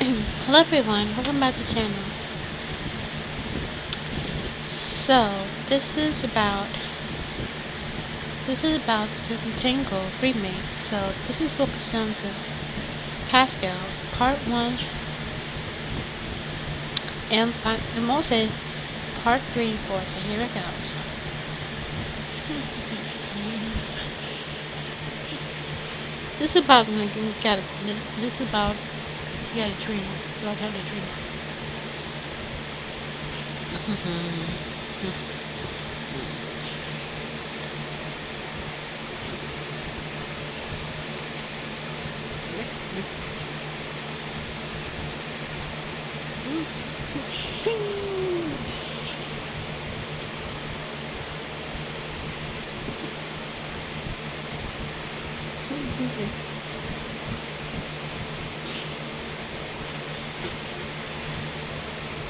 Hello everyone, welcome back to the channel. So this is about the Tangled remake. So this is Book of Sounds of Pascal, part 1 and mostly part 3 and 4. So here it goes. This is about this is about you got a dream. You all have a dream.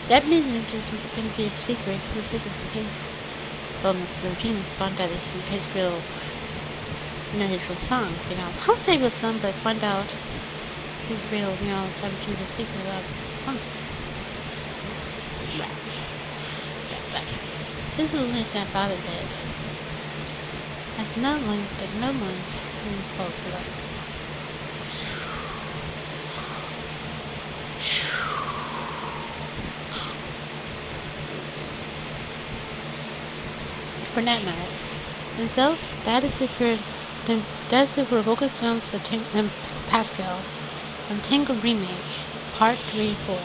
That means it's going to be a secret from him. From Virginia found out his real, his real song. I would say real song, but find out his real, trying to keep a secret about. Huh. This is only snap out of it. There's no one's really close to that. For that matter. And so that's it for vocal sounds of Pascal on Tangled Remake, Part 3 and 4.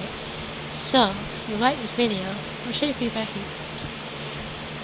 So, if you like this video, I'll show you feedback.